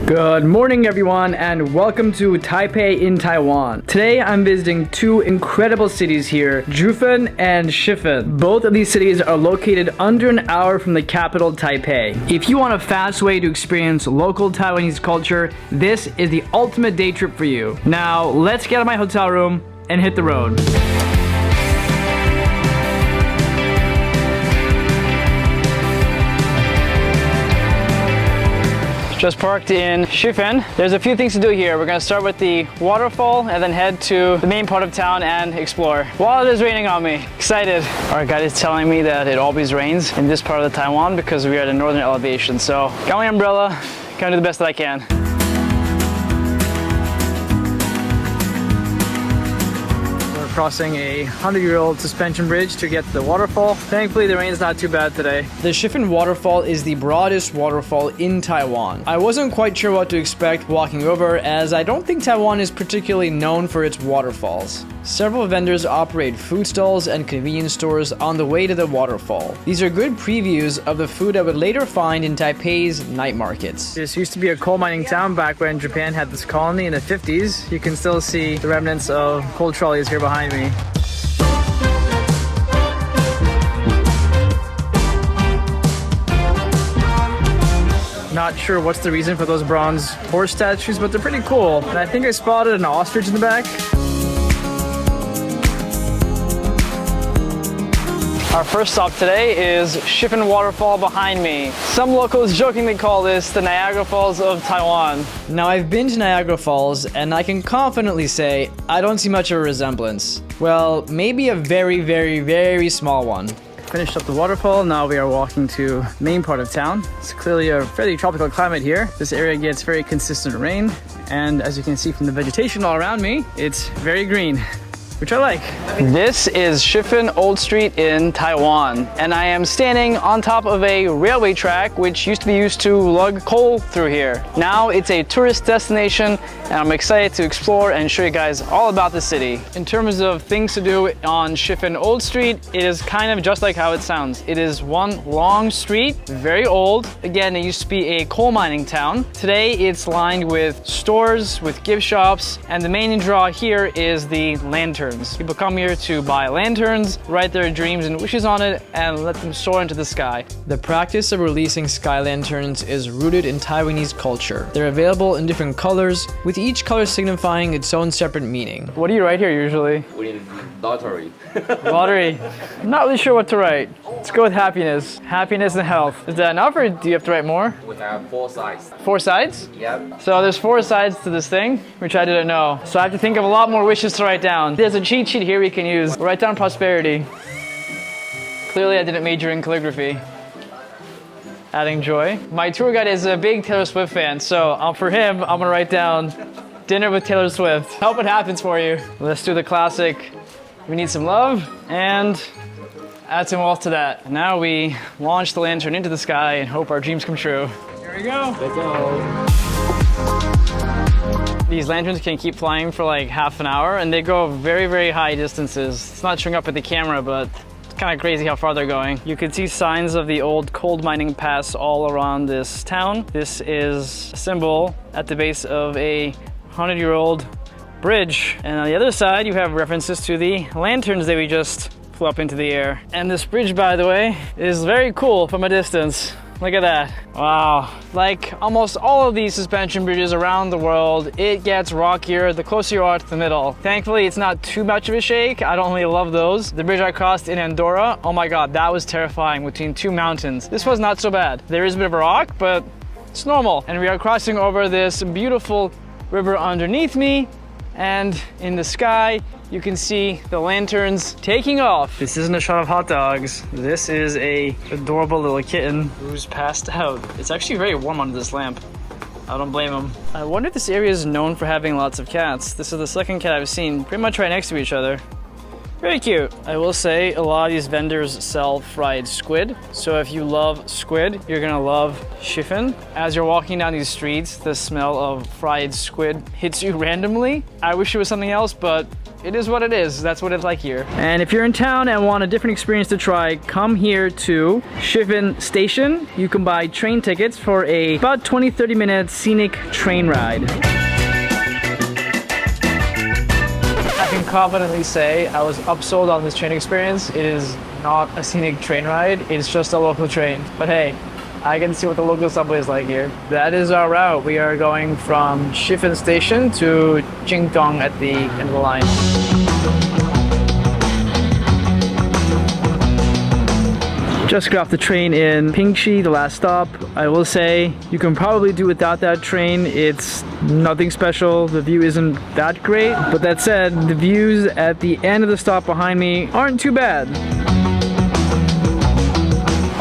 Good morning everyone and welcome to Taipei in Taiwan. Today I'm visiting two incredible cities here, Jiufen and Shifen. Both of these cities are located under an hour from the capital Taipei. If you want a fast way to experience local Taiwanese culture, this is the ultimate day trip for you. Now let's get out of my hotel room and hit the road. Just parked in Shifen. There's a few things to do here. We're gonna start with the waterfall and then head to the main part of town and explore. While it is raining on me, excited. Our guide is telling me that it always rains in this part of the Taiwan because we are at a northern elevation. So got my umbrella, gonna do the best that I can. Crossing a 100-year-old suspension bridge to get to the waterfall. Thankfully, the rain is not too bad today. The Shifen Waterfall is the broadest waterfall in Taiwan. I wasn't quite sure what to expect walking over, as I don't think Taiwan is particularly known for its waterfalls. Several vendors operate food stalls and convenience stores on the way to the waterfall. These are good previews of the food I would later find in Taipei's night markets. This used to be a coal mining town back when Japan had this colony in the 50s. You can still see the remnants of coal trolleys here behind me. Not sure what's the reason for those bronze horse statues, but they're pretty cool. And I think I spotted an ostrich in the back. Our first stop today is Shifen Waterfall behind me. Some locals jokingly call this the Niagara Falls of Taiwan. Now I've been to Niagara Falls and I can confidently say I don't see much of a resemblance. Well, maybe a very small one. Finished up the waterfall, now we are walking to the main part of town. It's clearly a fairly tropical climate here. This area gets very consistent rain, and as you can see from the vegetation all around me, it's very green, which I like. This is Shifen Old Street in Taiwan, and I am standing on top of a railway track which used to be used to lug coal through here. Now it's a tourist destination, and I'm excited to explore and show you guys all about the city. In terms of things to do on Shifen Old Street, it is kind of just like how it sounds. It is one long street, very old. Again, it used to be a coal mining town. Today it's lined with stores, with gift shops, and the main draw here is the lanterns. People come here to buy lanterns, write their dreams and wishes on it, and let them soar into the sky. The practice of releasing sky lanterns is rooted in Taiwanese culture. They're available in different colors, with each color signifying its own separate meaning. What do you write here usually? We need lottery. Lottery. I'm not really sure what to write. Let's go with happiness. Happiness and health. Is that enough, or do you have to write more? We have 4 sides. 4 sides? Yep. So there's 4 sides to this thing, which I didn't know. So I have to think of a lot more wishes to write down. There's a cheat sheet here we can use. We'll write down prosperity. Clearly I didn't major in calligraphy. Adding joy. My tour guide is a big Taylor Swift fan, so for him, I'm gonna write down dinner with Taylor Swift. Hope it happens for you. Let's do the classic. We need some love and add some wealth to that. Now we launch the lantern into the sky and hope our dreams come true. Here we go. Let's go. These lanterns can keep flying for like half an hour and they go very high distances. It's not showing up at the camera, but it's kind of crazy how far they're going. You can see signs of the old coal mining paths all around this town. This is a symbol at the base of a 100-year-old bridge. And on the other side, you have references to the lanterns that we just flew up into the air. And this bridge, by the way, is very cool from a distance. Look at that. Wow. Like almost all of these suspension bridges around the world, it gets rockier the closer you are to the middle. Thankfully, it's not too much of a shake. I don't really love those. The bridge I crossed in Andorra, oh my God, that was terrifying between 2 mountains. This was not so bad. There is a bit of a rock, but it's normal. And we are crossing over this beautiful river underneath me, and in the sky, you can see the lanterns taking off. This isn't a shot of hot dogs. This is a adorable little kitten who's passed out. It's actually very warm under this lamp. I don't blame him. I wonder if this area is known for having lots of cats. This is the second cat I've seen pretty much right next to each other. Very cute. I will say a lot of these vendors sell fried squid. So if you love squid, you're gonna love Shifen. As you're walking down these streets, the smell of fried squid hits you randomly. I wish it was something else, but it is what it is. That's what it's like here. And if you're in town and want a different experience to try, come here to Shifen Station. You can buy train tickets for a about 20-30 minute scenic train ride. I can confidently say I was upsold on this train experience. It is not a scenic train ride, it's just a local train. But hey, I can see what the local subway is like here. That is our route. We are going from Shifen Station to Jingdong at the end of the line. Just got off the train in Pingxi, the last stop. I will say you can probably do without that train. It's nothing special. The view isn't that great. But that said, the views at the end of the stop behind me aren't too bad.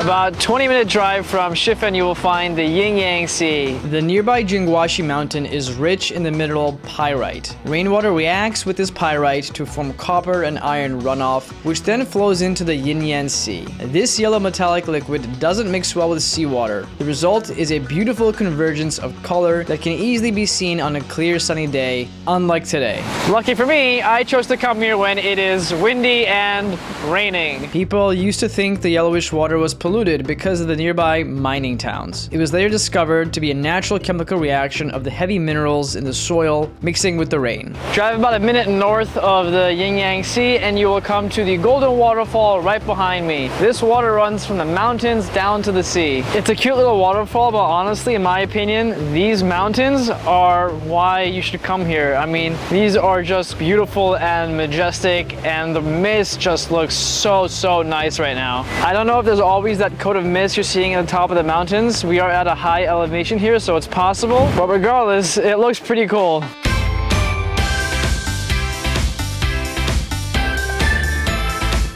About 20-minute drive from Shifen, you will find the Yin Yang Sea. The nearby Jingwashi mountain is rich in the mineral pyrite. Rainwater reacts with this pyrite to form copper and iron runoff, which then flows into the Yin Yang Sea. This yellow metallic liquid doesn't mix well with seawater. The result is a beautiful convergence of color that can easily be seen on a clear sunny day, unlike today. Lucky for me, I chose to come here when it is windy and raining. People used to think the yellowish water was polluted because of the nearby mining towns. It was later discovered to be a natural chemical reaction of the heavy minerals in the soil mixing with the rain. Drive about a minute north of the Yin Yang Sea and you will come to the Golden Waterfall right behind me. This water runs from the mountains down to the sea. It's a cute little waterfall, but honestly, in my opinion, these mountains are why you should come here. I mean, these are just beautiful and majestic, and the mist just looks so nice right now. I don't know if there's always that coat of mist you're seeing at the top of the mountains. We are at a high elevation here, so it's possible, but regardless, it looks pretty cool.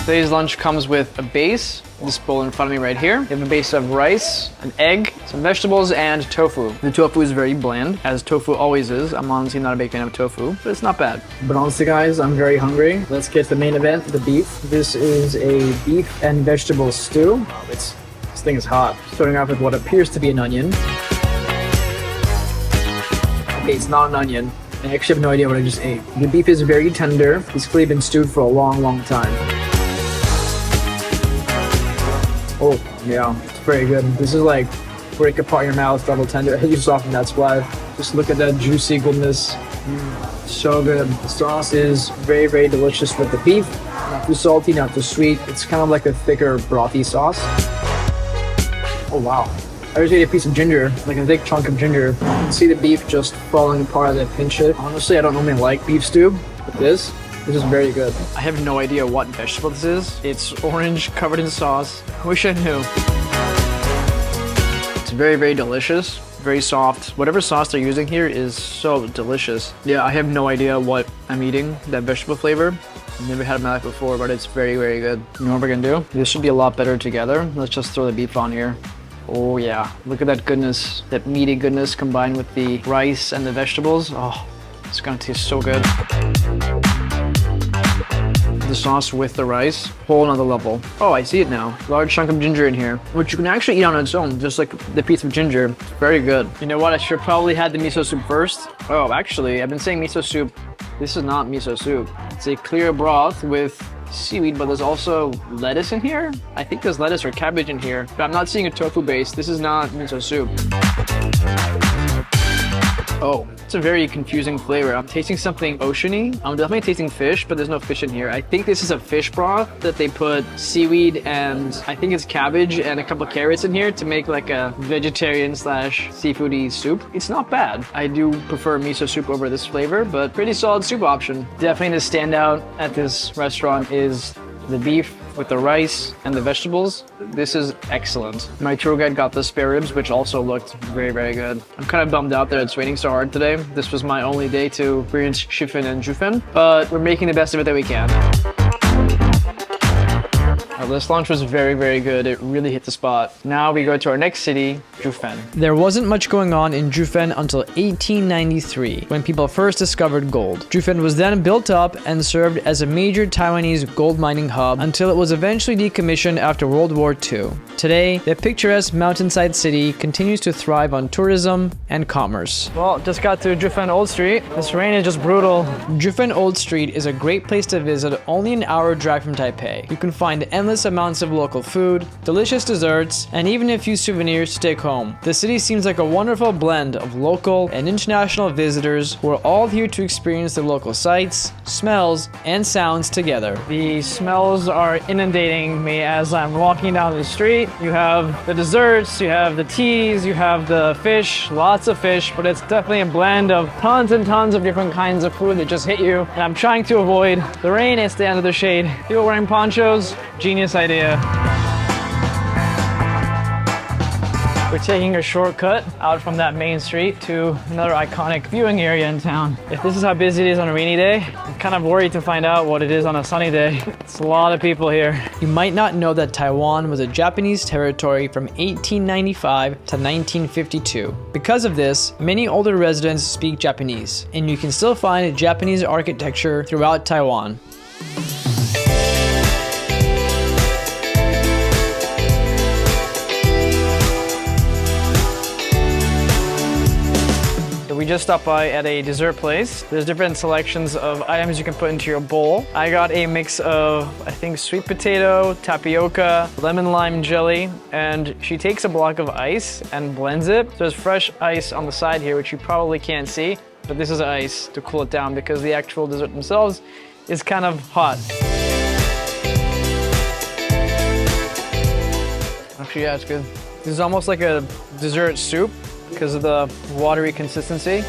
Today's lunch comes with a base, this bowl in front of me right here. We have a base of rice, an egg, some vegetables, and tofu. The tofu is very bland, as tofu always is. I'm honestly not a big fan of tofu, but it's not bad. But honestly guys, I'm very hungry. Let's get to the main event, the beef. This is a beef and vegetable stew. Oh, this thing is hot. Starting off with what appears to be an onion. Okay, it's not an onion. I actually have no idea what I just ate. The beef is very tender. It's clearly been stewed for a long time. Oh, yeah, it's very good. This is like break apart your mouth, double tender. You soften that splash. Just look at that juicy goodness. So good. The sauce is very delicious with the beef. Not too salty, not too sweet. It's kind of like a thicker, brothy sauce. Oh, wow. I just ate a piece of ginger, like a thick chunk of ginger. You can see the beef just falling apart as I pinch it. Honestly, I don't normally like beef stew, but this is very good. I have no idea what vegetable this is. It's orange, covered in sauce. I wish I knew. It's very delicious, very soft. Whatever sauce they're using here is so delicious. Yeah, I have no idea what I'm eating, that vegetable flavor. I've never had it in my life before, but it's very good. You know what we're gonna do? This should be a lot better together. Let's just throw the beef on here. Oh yeah, look at that goodness, that meaty goodness combined with the rice and the vegetables. Oh, it's gonna taste so good. The sauce with the rice, whole nother level. Oh, I see it now. Large chunk of ginger in here, which you can actually eat on its own, just like the piece of ginger. It's very good. You know what? I should probably had the miso soup first. Oh, actually, I've been saying miso soup. This is not miso soup. It's a clear broth with seaweed, but there's also lettuce in here. I think there's lettuce or cabbage in here, but I'm not seeing a tofu base. This is not miso soup. Oh, it's a very confusing flavor. I'm tasting something oceany. I'm definitely tasting fish, but there's no fish in here. I think this is a fish broth that they put seaweed and I think it's cabbage and a couple of carrots in here to make like a vegetarian slash seafoody soup. It's not bad. I do prefer miso soup over this flavor, but pretty solid soup option. Definitely the standout at this restaurant is the beef with the rice and the vegetables. This is excellent. My tour guide got the spare ribs, which also looked very good. I'm kind of bummed out that it's raining so hard today. This was my only day to experience Shifen and Jiufen, but we're making the best of it that we can. I This lunch was very, very good. It really hit the spot. Now we go to our next city, Jiufen. There wasn't much going on in Jiufen until 1893, when people first discovered gold. Jiufen was then built up and served as a major Taiwanese gold mining hub until it was eventually decommissioned after World War II. Today, the picturesque mountainside city continues to thrive on tourism and commerce. Well, just got to Jiufen Old Street. This rain is just brutal. Jiufen Old Street is a great place to visit, only an hour drive from Taipei. You can find endless amounts of local food, delicious desserts, and even a few souvenirs to take home. The city seems like a wonderful blend of local and international visitors who are all here to experience the local sights, smells, and sounds together. The smells are inundating me as I'm walking down the street. You have the desserts, you have the teas, you have the fish, lots of fish, but it's definitely a blend of tons and tons of different kinds of food that just hit you. And I'm trying to avoid the rain and stay under the shade. People wearing ponchos, genius idea. We're taking a shortcut out from that main street to another iconic viewing area in town. If this is how busy it is on a rainy day, I'm kind of worried to find out what it is on a sunny day. It's a lot of people here. You might not know that Taiwan was a Japanese territory from 1895 to 1952. Because of this, many older residents speak Japanese, and you can still find Japanese architecture throughout Taiwan. We just stopped by at a dessert place. There's different selections of items you can put into your bowl. I got a mix of, I think, sweet potato, tapioca, lemon lime jelly, and she takes a block of ice and blends it. So there's fresh ice on the side here, which you probably can't see, but this is ice to cool it down because the actual dessert themselves is kind of hot. Actually, yeah, it's good. This is almost like a dessert soup because of the watery consistency.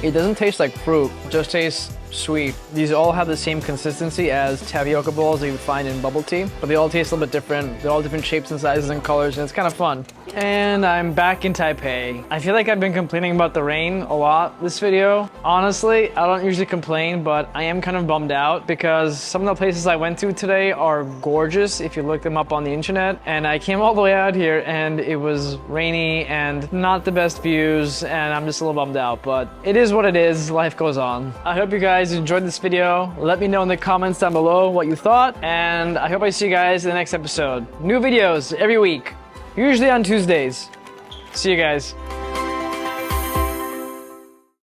It doesn't taste like fruit, it just tastes sweet. These all have the same consistency as tapioca balls that you would find in bubble tea, but they all taste a little bit different. They're all different shapes and sizes and colors, and it's kind of fun. And I'm back in Taipei. I feel like I've been complaining about the rain a lot this video. Honestly, I don't usually complain, but I am kind of bummed out because some of the places I went to today are gorgeous if you look them up on the internet. And I came all the way out here and it was rainy and not the best views, and I'm just a little bummed out, but it is what it is. Life goes on. I hope you guys enjoyed this video. Let me know in the comments down below what you thought, and I hope I see you guys in the next episode. New videos every week, usually on Tuesdays. See you guys.